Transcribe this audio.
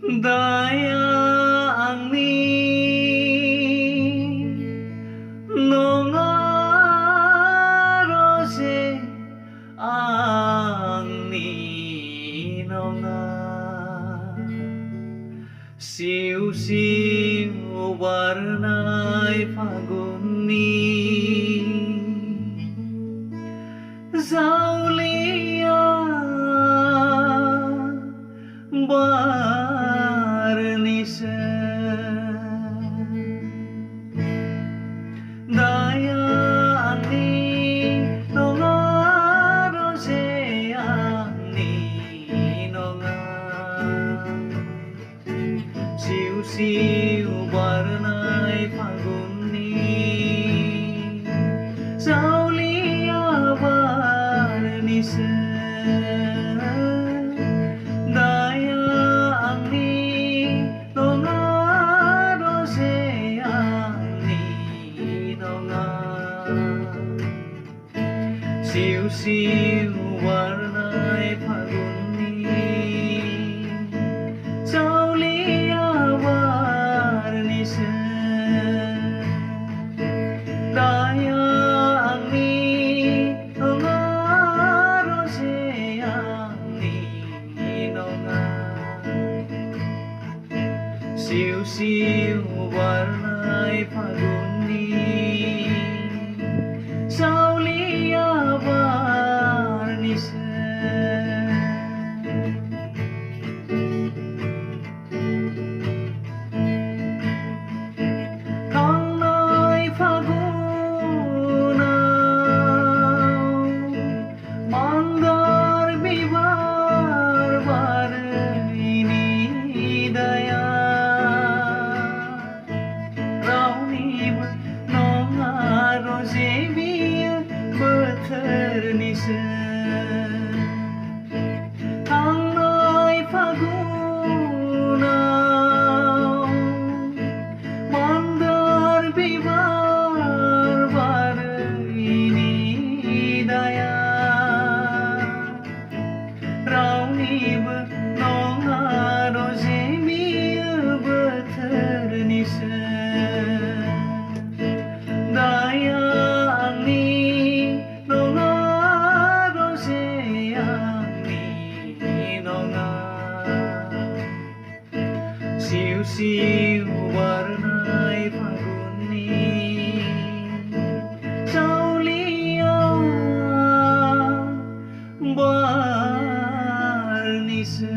Daya Angni Nonga roje Angni Nonga Siu-siu warnai paguni Zaulia barnise Daya Angni Nonga roje Angni Nonga Siu-siu warnai paguni Zaulia barnise Daya Angni Nonga roje Angni Nonga Siu-siu warnai paguni Zaulia barnise Daya Angni Nonga roje Angni Nonga Siu-siu warnai paguni Zaulia barnise Kanai pagunau Mandar bibar ini daya Rauni nonga roje biar beternise Kanai pagunau Mandar bibar ini daya Rauni nonga roje biar beternise Daya Angni Nonga roje Angni Nonga Siu-siu warnai paguni Zaulia barnise